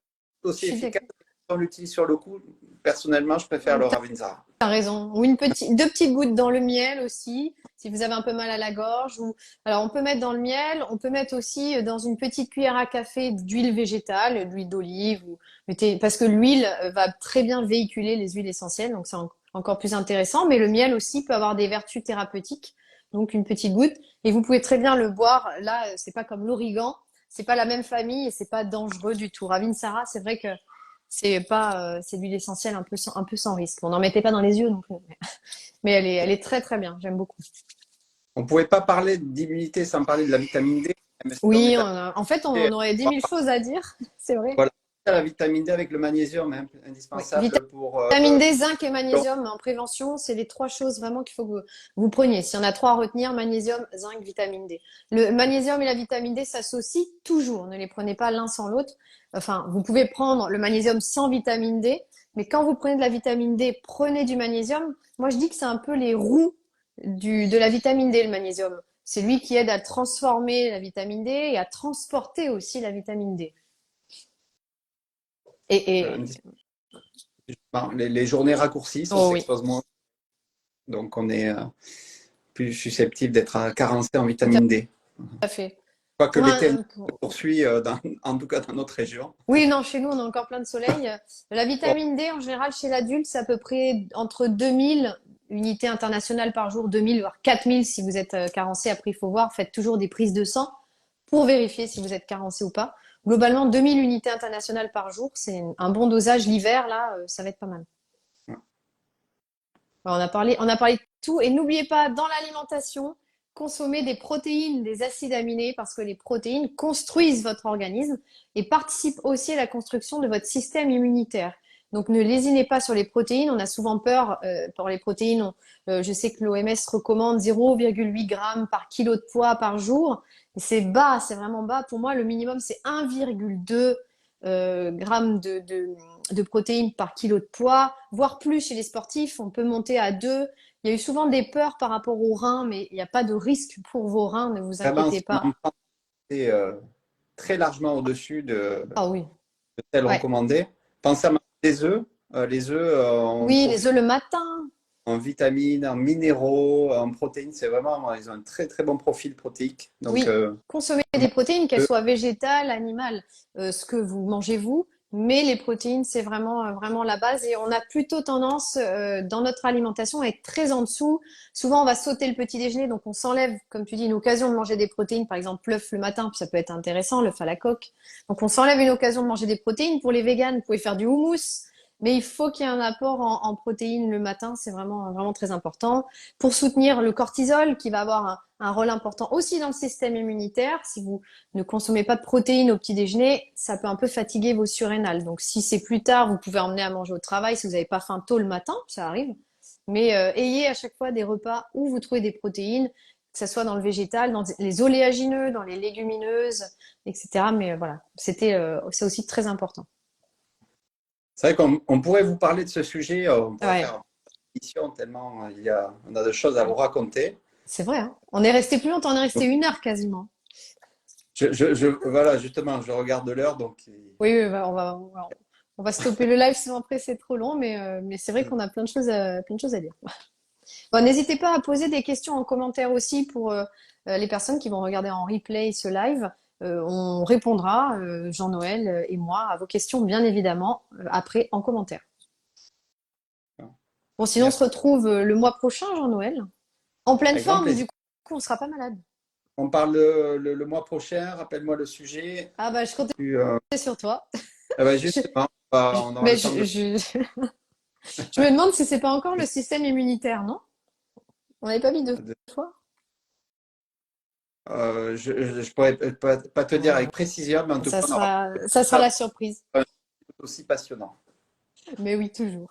je Aussi suis efficace d'accord. qu'on l'utilise sur le cou. Personnellement, je préfère le Ravensara. T'as raison. Ou 2 petites gouttes dans le miel aussi, si vous avez un peu mal à la gorge. Alors, on peut mettre dans le miel, on peut mettre aussi dans une petite cuillère à café d'huile végétale, de l'huile d'olive, parce que l'huile va très bien véhiculer les huiles essentielles, donc c'est encore plus intéressant. Mais le miel aussi peut avoir des vertus thérapeutiques, donc une petite goutte. Et vous pouvez très bien le boire. Là, c'est pas comme l'origan, c'est pas la même famille et c'est pas dangereux du tout. Ravinsara, c'est vrai que c'est pas, c'est de l'huile essentielle un peu sans risque. On n'en mettait pas dans les yeux non plus. Mais elle est très très bien. J'aime beaucoup. On ne pouvait pas parler d'immunité sans parler de la vitamine D. Même si on Oui, est en fait, on aurait 10 000 choses à dire. C'est vrai. voilà, la vitamine D avec le magnésium, hein, Oui. indispensable pour. Vitamine D, zinc et magnésium en prévention, c'est les 3 choses vraiment qu'il faut que vous preniez. S'il y en a 3 à retenir, magnésium, zinc, vitamine D. Le magnésium et la vitamine D s'associent toujours. Ne les prenez pas l'un sans l'autre. Enfin, vous pouvez prendre le magnésium sans vitamine D, mais quand vous prenez de la vitamine D, prenez du magnésium. Moi, je dis que c'est un peu les roues de la vitamine D, le magnésium. C'est lui qui aide à transformer la vitamine D et à transporter aussi la vitamine D. Et Les journées raccourcissent, on oh oui, s'expose moins, donc on est plus susceptible d'être carencé en tout vitamine D. à fait. Quoique Pour l'été un, se pour- poursuit, en tout cas dans notre région. Oui, non, chez nous, on a encore plein de soleil. La Bon, vitamine D, en général, chez l'adulte, c'est à peu près entre 2000 unités internationales par jour, 2000 voire 4000 si vous êtes carencé. Après, il faut voir, faites toujours des prises de sang pour vérifier si vous êtes carencé ou pas. Globalement, 2000 unités internationales par jour, c'est un bon dosage l'hiver, là, ça va être pas mal. On a parlé de tout. Et n'oubliez pas, dans l'alimentation, consommer des protéines, des acides aminés, parce que les protéines construisent votre organisme et participent aussi à la construction de votre système immunitaire. Donc ne lésinez pas sur les protéines. On a souvent peur pour les protéines. Je sais que l'OMS recommande 0,8 grammes par kilo de poids par jour. C'est bas, c'est vraiment bas. Pour moi, le minimum, c'est 1,2 grammes de protéines par kilo de poids, voire plus chez les sportifs. On peut monter à 2. Il y a eu souvent des peurs par rapport aux reins, mais il n'y a pas de risque pour vos reins, ne vous vraiment, inquiétez si on pas. en prend très largement au-dessus Ah oui, de celles ouais. recommandées, pensez à manger des œufs. Les œufs ont un Oui, les profil œufs le matin. en vitamines, en minéraux, en protéines. C'est vraiment, ils ont un très très bon profil protéique. Donc, Oui, consommer des protéines, qu'elles soient végétales, animales, ce que vous mangez vous, mais les protéines, c'est vraiment, vraiment la base. Et on a plutôt tendance, dans notre alimentation, à être très en dessous. Souvent, on va sauter le petit déjeuner, donc on s'enlève, comme tu dis, une occasion de manger des protéines. Par exemple, l'œuf le matin, ça peut être intéressant, l'œuf à la coque. Donc, on s'enlève une occasion de manger des protéines. Pour les véganes, vous pouvez faire du houmous, mais il faut qu'il y ait un apport en protéines le matin. C'est vraiment, vraiment très important. Pour soutenir le cortisol, qui va avoir un rôle important aussi dans le système immunitaire. Si vous ne consommez pas de protéines au petit déjeuner, ça peut un peu fatiguer vos surrénales. Donc si c'est plus tard, vous pouvez emmener à manger au travail si vous n'avez pas faim tôt le matin, ça arrive. Mais ayez à chaque fois des repas où vous trouvez des protéines, que ce soit dans le végétal, dans les oléagineux, dans les légumineuses, etc. Mais voilà, c'est aussi très important. c'est vrai qu'on pourrait vous parler de ce sujet, on pourrait Ouais, faire une émission tellement on a de choses à vous raconter. c'est vrai, hein. On est resté plus longtemps, on est resté 1 heure quasiment. Voilà, justement, je regarde l'heure, donc Oui, oui, on va stopper le live sinon après c'est trop long, mais c'est vrai qu'on a plein de choses à dire. Bon, n'hésitez pas à poser des questions en commentaire aussi pour les personnes qui vont regarder en replay ce live. On répondra, Jean-Noël et moi, à vos questions, bien évidemment, après en commentaire. Bon, sinon on se merci. retrouve le mois prochain, Jean-Noël, en pleine Avec grand forme, plaisir. du coup, on sera pas malade. On parle le mois prochain, rappelle-moi le sujet. Ah bah je comptais Tu, sur toi. justement, Je, on aura mais le temps de. je me demande si c'est pas encore le système immunitaire, non? On n'avait pas mis deux de- fois? je pourrais pas te dire avec précision, mais en tout cas, on aura Ça sera un la surprise. aussi passionnant. Mais oui, toujours.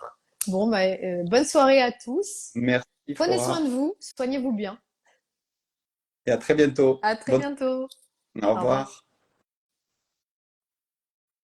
Bon, bah, bonne soirée à tous. Merci, Prenez soin Flora, de vous, soignez-vous bien. et à très bientôt. À très Bonne bientôt. soirée. Au Au revoir. revoir.